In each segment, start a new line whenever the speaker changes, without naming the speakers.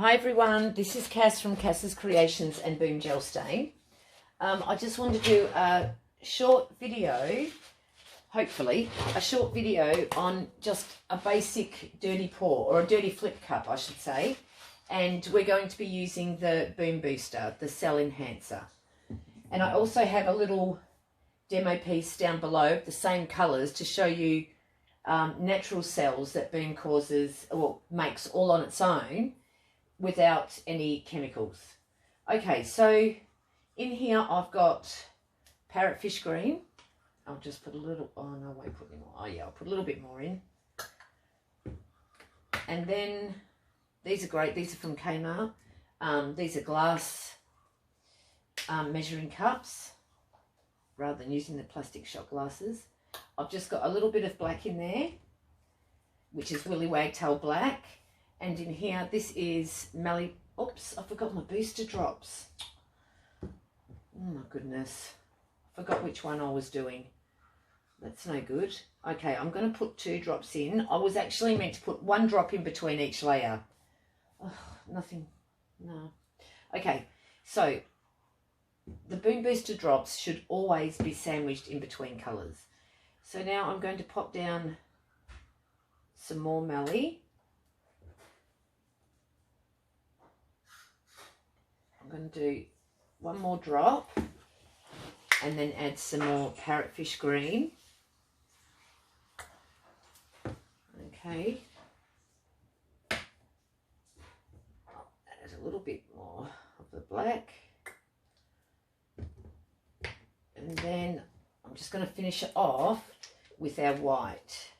Hi everyone, this is Cass from Cass's Creations and Boom Gel Stain. I just wanted to do a short video, hopefully, a short video on just a basic dirty pour, or a dirty flip cup I should say. And we're going to be using the Boom Booster, the Cell Enhancer. And I also have a little demo piece down below, the same colours, to show you natural cells that Boom causes, or makes all on its own, without any chemicals. Okay, so in here I've got parrotfish green. I'll just put a little, oh no, I won't put any more. Oh yeah, I'll put a little bit more in. And then these are great, these are from Kmart. These are glass measuring cups, rather than using the plastic shot glasses. I've just got a little bit of black in there, which is Willy Wagtail black. And in here, this is oops, I forgot my booster drops. Oh my goodness. I forgot which one I was doing. That's no good. Okay, I'm going to put 2 drops in. I was actually meant to put 1 drop in between each layer. Oh, nothing, no. Okay, so the Boom Booster drops should always be sandwiched in between colours. So now I'm going to pop down some more Melly. I'm going to do 1 more drop and then add some more parrotfish green. Okay. I'll add a little bit more of the black. And then I'm just going to finish it off with our white.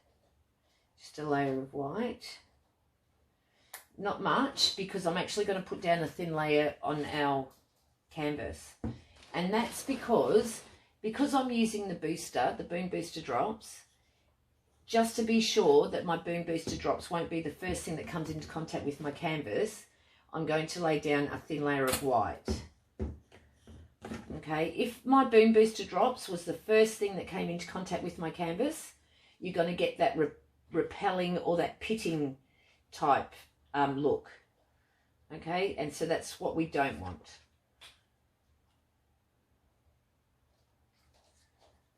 Just a layer of white. Not much, because I'm actually going to put down a thin layer on our canvas. And that's because I'm using the booster, the Boom Booster drops, just to be sure that my Boom Booster drops won't be the first thing that comes into contact with my canvas, I'm going to lay down a thin layer of white. Okay, if my Boom Booster drops was the first thing that came into contact with my canvas, you're going to get that repelling or that pitting type look. Okay, and so that's what we don't want.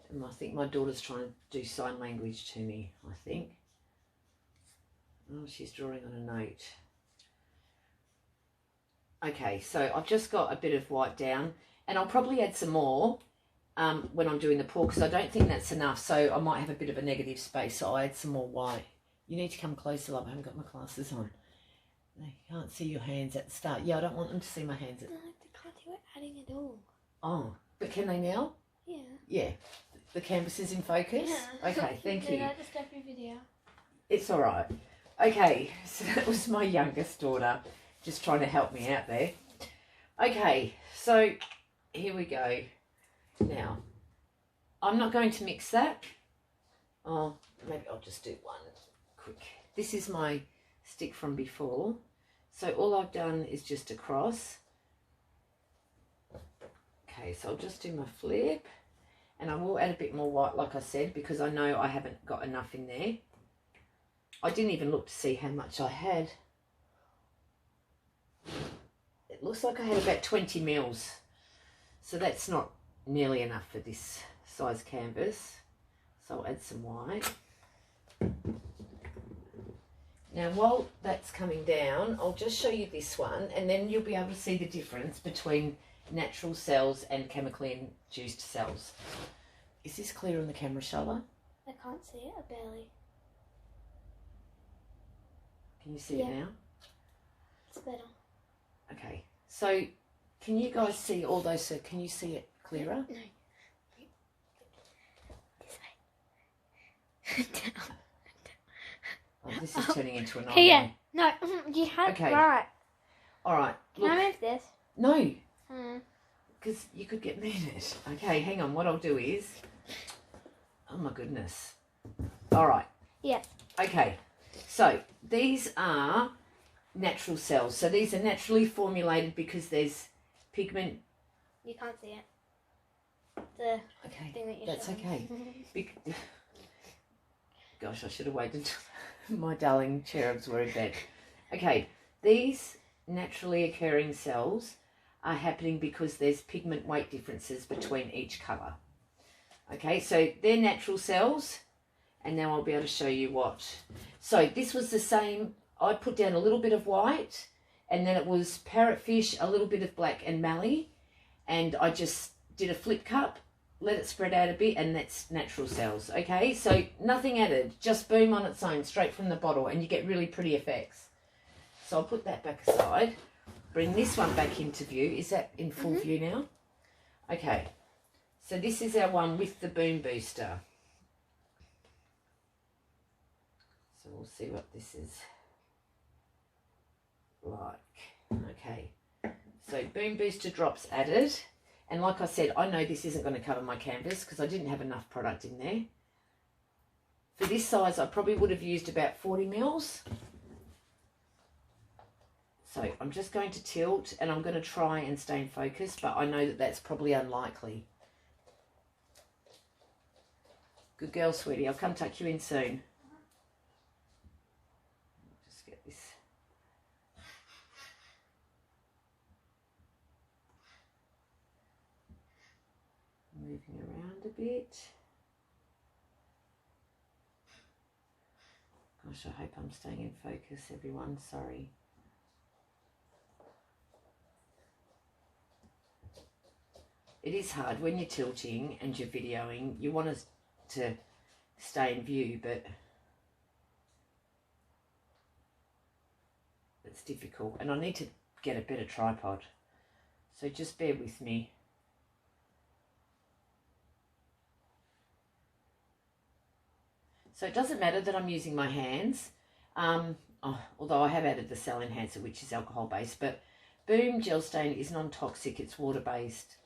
And I think my daughter's trying to do sign language to me, I think. Oh, she's drawing on a note. Okay, so I've just got a bit of white down, and I'll probably add some more when I'm doing the pour, because I don't think that's enough, so I might have a bit of a negative space, so I'll add some more white. You need to come closer, love. I haven't got my glasses on. They can't see your hands at the start. Yeah, I don't want them to see my hands.
No, they can't do it adding at all.
Oh, but can they now?
Yeah.
Yeah. The canvas is in focus?
Yeah.
Okay, thank you.
Did I just every video?
It's all right. Okay, so that was my youngest daughter just trying to help me out there. Okay, so here we go. Now, I'm not going to mix that. Oh, maybe I'll just do one quick. This is my stick from before, so all I've done is just a cross. Okay, so I'll just do my flip, and I will add a bit more white, like I said, because I know I haven't got enough in there. I didn't even look to see how much I had. It looks like I had about 20 mils, so that's not nearly enough for this size canvas, so I'll add some white. Now, while that's coming down, I'll just show you this one, and then you'll be able to see the difference between natural cells and chemically induced cells. Is this clear on the camera, Charlotte?
I can't see it, barely.
Can you see it now?
It's better.
Okay, so can you guys see all those? So can you see it clearer?
No. This way.
Oh, this is turning into a nightmare.
Hey, yeah. No, you had
Okay.
right.
All right.
Can I move this?
No, because you could get me in it. Okay, hang on. What I'll do is, oh my goodness. All right.
Yeah.
Okay, so these are natural cells. So these are naturally formulated because there's pigment.
You can't see it. The
Okay,
thing that you're
that's
showing.
okay. Gosh, I should have waited until my darling cherubs were in bed. Okay, these naturally occurring cells are happening because there's pigment weight differences between each colour. Okay, so they're natural cells, and now I'll be able to show you what. So this was the same. I put down a little bit of white, and then it was parrotfish, a little bit of black and mallee, and I just did a flip cup, let it spread out a bit, and that's natural cells. Okay, so nothing added, just boom on its own, straight from the bottle, and you get really pretty effects. So I'll put that back aside. Bring this one back into view. Is that in full view now? Okay. So this is our one with the boom booster. So we'll see what this is like. Okay. So boom booster drops added. And like I said, I know this isn't going to cover my canvas because I didn't have enough product in there. For this size, I probably would have used about 40 mils. So I'm just going to tilt, and I'm going to try and stay in focus, but I know that that's probably unlikely. Good girl, sweetie. I'll come tuck you in soon. Just get this. Moving around a bit. Gosh, I hope I'm staying in focus, everyone. Sorry. It is hard when you're tilting and you're videoing. You want to stay in view, but it's difficult. And I need to get a better tripod. So just bear with me. So it doesn't matter that I'm using my hands, although I have added the cell enhancer, which is alcohol based, but Boom Gel Stain is non-toxic, it's water based.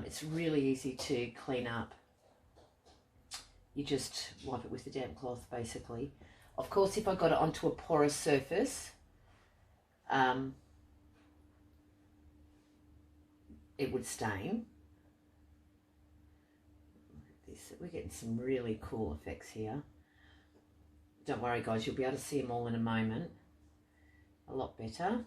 It's really easy to clean up. You just wipe it with a damp cloth, basically. Of course, if I got it onto a porous surface, it would stain. Look at this. We're getting some really cool effects here. Don't worry, guys. You'll be able to see them all in a moment. A lot better.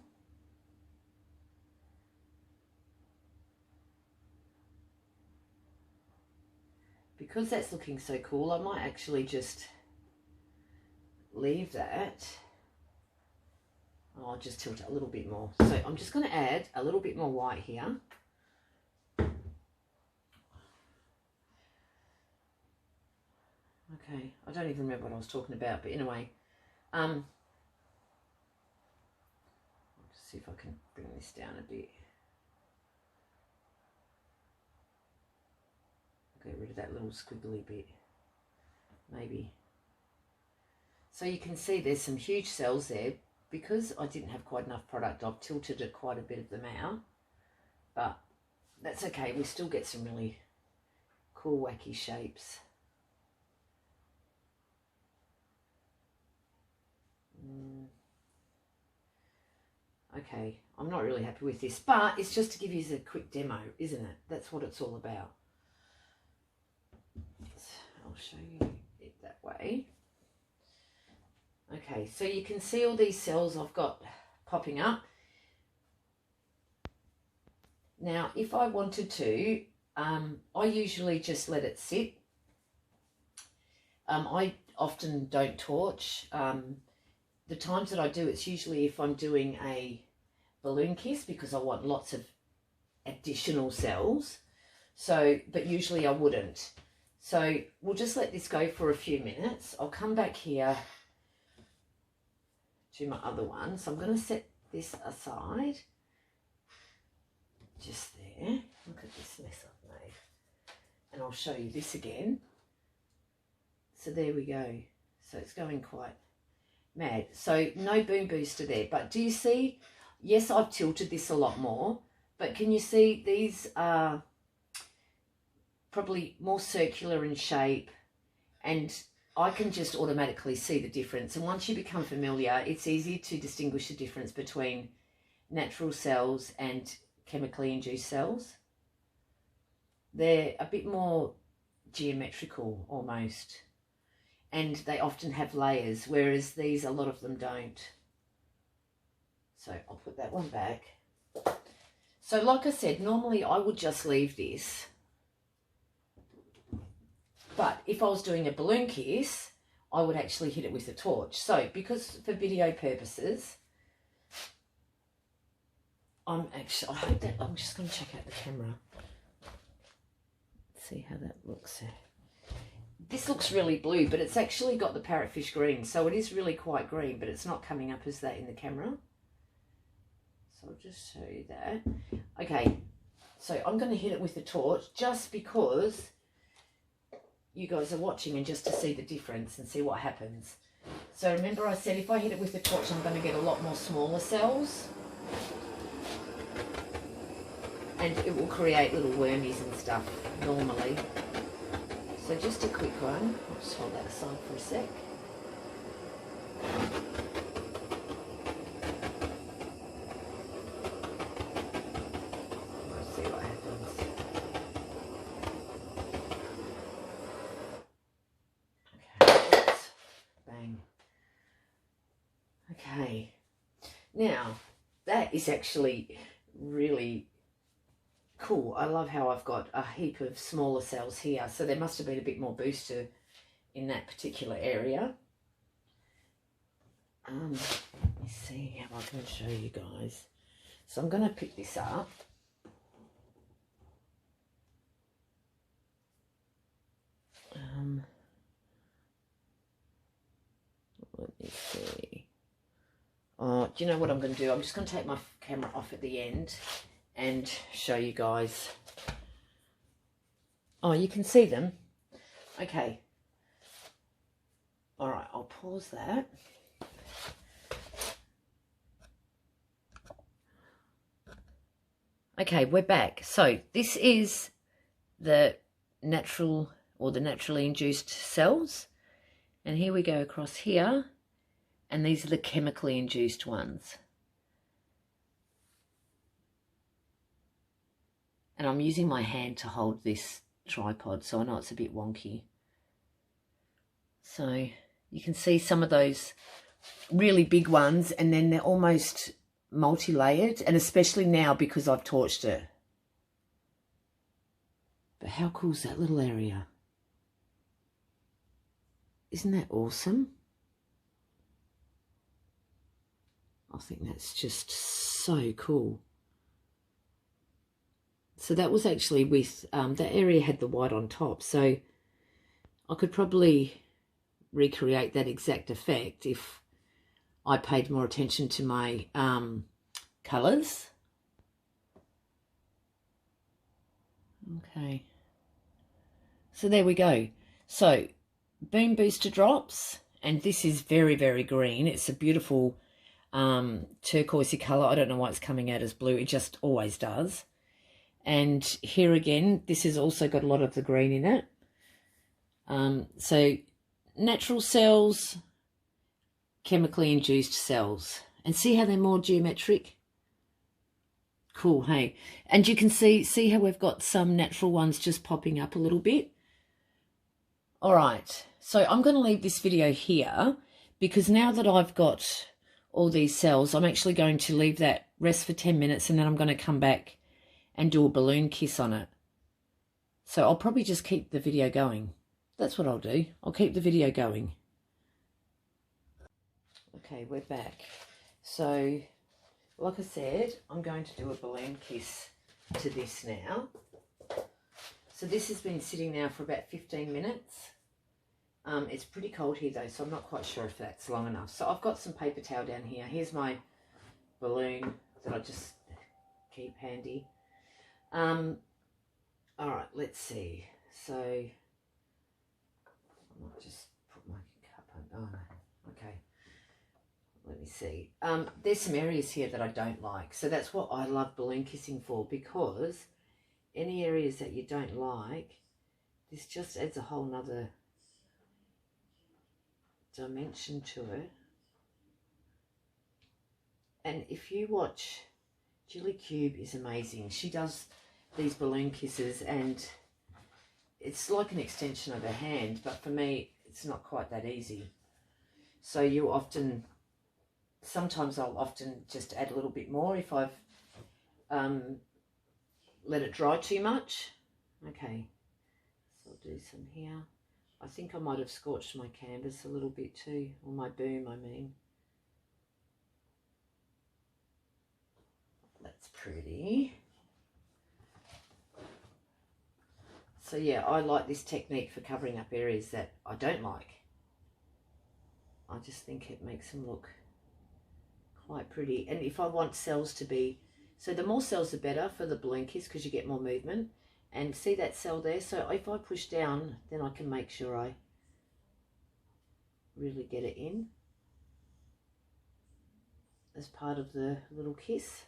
Because that's looking so cool, I might actually just leave that. I'll just tilt it a little bit more. So I'm just going to add a little bit more white here. Okay, I don't even remember what I was talking about, but anyway, I'll just see if I can bring this down a bit. Get rid of that little squiggly bit, maybe. So you can see there's some huge cells there. Because I didn't have quite enough product, I've tilted it quite a bit of them out. But that's okay, we still get some really cool, wacky shapes. Okay, I'm not really happy with this, but it's just to give you a quick demo, isn't it? That's what it's all about. I'll show you it that way. Okay, so you can see all these cells I've got popping up. Now, if I wanted to, I usually just let it sit. I often don't torch. The times that I do, it's usually if I'm doing a balloon kiss because I want lots of additional cells. So, but usually I wouldn't. So we'll just let this go for a few minutes. I'll come back here to my other one. So I'm going to set this aside. Just there. Look at this mess I've made. And I'll show you this again. So there we go. So it's going quite mad. So no boom booster there. But do you see? Yes, I've tilted this a lot more. But can you see these are probably more circular in shape, and I can just automatically see the difference. And once you become familiar, it's easy to distinguish the difference between natural cells and chemically induced cells. They're a bit more geometrical almost, and they often have layers, whereas these, a lot of them don't. So I'll put that one back. So like I said, normally I would just leave this. But if I was doing a balloon kiss, I would actually hit it with a torch. So because for video purposes, I hope that, I'm just going to check out the camera. See how that looks. This looks really blue, but it's actually got the parrotfish green. So it is really quite green, but it's not coming up as that in the camera. So I'll just show you that. Okay, so I'm going to hit it with the torch just because you guys are watching and just to see the difference and see what happens. So remember I said if I hit it with the torch, I'm going to get a lot more smaller cells. And it will create little wormies and stuff normally. So just a quick one. I'll just hold that aside for a sec. Let's see what happens. Okay, oops. Bang. Okay. Now, that is actually really cool. I love how I've got a heap of smaller cells here. So there must have been a bit more booster in that particular area. Let me see how I can show you guys. So I'm going to pick this up. Let me see. Oh, do you know what I'm going to do? I'm just going to take my camera off at the end and show you guys. Oh, you can see them. Okay. All right, I'll pause that. Okay, we're back. So this is the natural or the naturally induced cells. And here we go across here. And these are the chemically induced ones. And I'm using my hand to hold this tripod, so I know it's a bit wonky. So you can see some of those really big ones, and then they're almost multi-layered, and especially now because I've torched it. But how cool is that little area? Isn't that awesome? I think that's just so cool. So that was actually with, that area had the white on top. So I could probably recreate that exact effect if I paid more attention to my colours. Okay. So there we go. So beam booster drops, and this is very, very green. It's a beautiful turquoisey colour. I don't know why it's coming out as blue. It just always does. And here again, this has also got a lot of the green in it. So natural cells, chemically induced cells. And see how they're more geometric? Cool, hey? And you can see how we've got some natural ones just popping up a little bit. All right, so I'm going to leave this video here because now that I've got all these cells, I'm actually going to leave that rest for 10 minutes and then I'm going to come back and do a balloon kiss on it. So I'll probably just keep the video going. That's what I'll do. I'll keep the video going. Okay, we're back. So, like I said, I'm going to do a balloon kiss to this now. So this has been sitting now for about 15 minutes. It's pretty cold here though, so I'm not quite sure if that's long enough. So I've got some paper towel down here. Here's my balloon that I just keep handy. All right, let's see. So I might just put my cup on. Oh no, okay. Let me see. There's some areas here that I don't like. So that's what I love balloon kissing for, because any areas that you don't like, this just adds a whole nother dimension to it. And if you watch, Julie Cube is amazing. She does these balloon kisses and it's like an extension of her hand, but for me it's not quite that easy. So you often sometimes I'll often just add a little bit more if I've let it dry too much. Okay, so I'll do some here. I think I might have scorched my canvas a little bit too, or my boom, I mean. That's pretty. So yeah, I like this technique for covering up areas that I don't like. I just think it makes them look quite pretty. And if I want cells to be, so the more cells the better for the balloon kiss, because you get more movement. And see that cell there? So if I push down, then I can make sure I really get it in as part of the little kiss.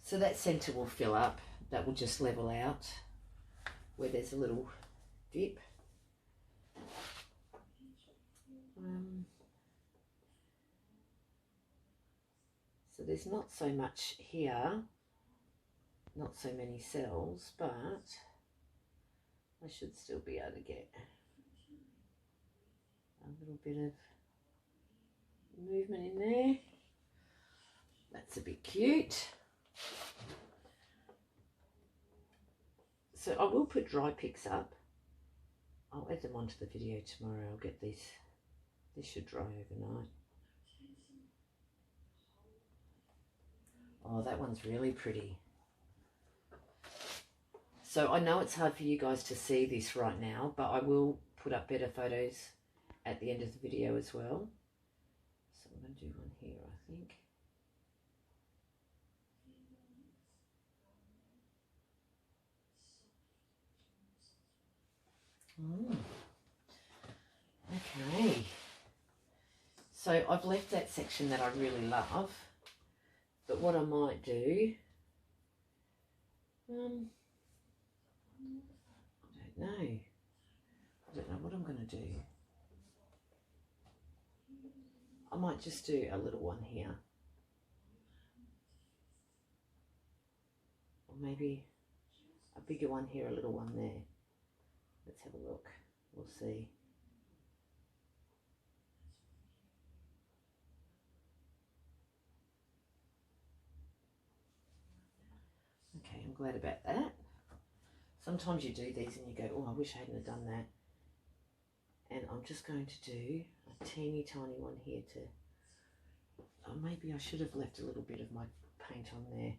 So that center will fill up. That will just level out where there's a little dip. So there's not so much here, not so many cells, but I should still be able to get a little bit of movement in there. That's a bit cute. So I will put dry pics up. I'll add them onto the video tomorrow. I'll get these. This should dry overnight. Oh, that one's really pretty. So I know it's hard for you guys to see this right now, but I will put up better photos at the end of the video as well. So I'm going to do one here, I think. Okay. So I've left that section that I really love. But what I might do, I don't know. I don't know what I'm going to do. I might just do a little one here. Or maybe a bigger one here, a little one there. Let's have a look. We'll see. Okay, I'm glad about that. Sometimes you do these and you go, oh, I wish I hadn't have done that. And I'm just going to do a teeny tiny one here to, oh, maybe I should have left a little bit of my paint on there,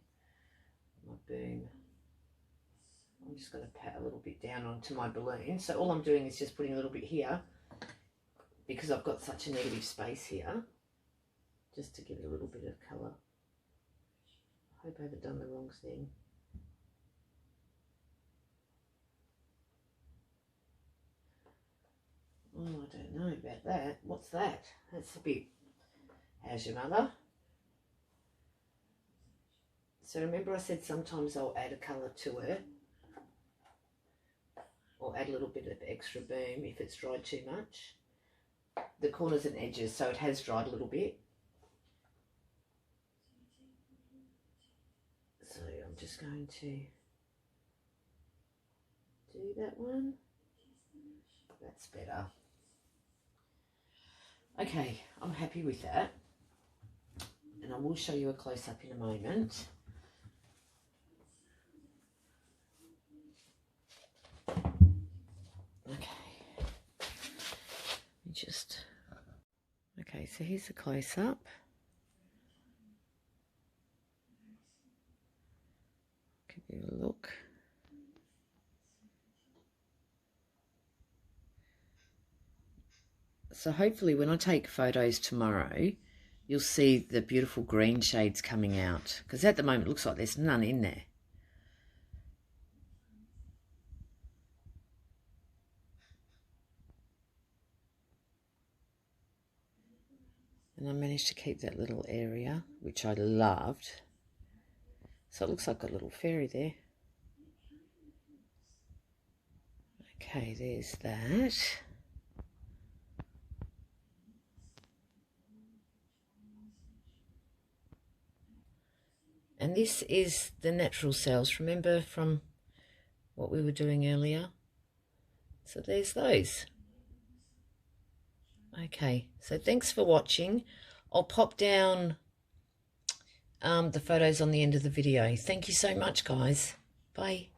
my boom. I'm just going to pat a little bit down onto my balloon. So all I'm doing is just putting a little bit here because I've got such a negative space here, just to give it a little bit of colour. I hope I haven't done the wrong thing. Oh, I don't know about that. What's that? That's a bit... How's your mother? So remember I said sometimes I'll add a colour to it, or add a little bit of extra boom if it's dried too much. The corners and edges, so it has dried a little bit. So I'm just going to do that one. That's better. Okay, I'm happy with that. And I will show you a close-up in a moment. Okay, so here's a close-up. Give you a look. So hopefully when I take photos tomorrow, you'll see the beautiful green shades coming out, because at the moment it looks like there's none in there. And I managed to keep that little area, which I loved. So it looks like a little fairy there. Okay, there's that. And this is the natural cells, remember from what we were doing earlier? So there's those. Okay, so thanks for watching. I'll pop down the photos on the end of the video. Thank you so much, guys. Bye.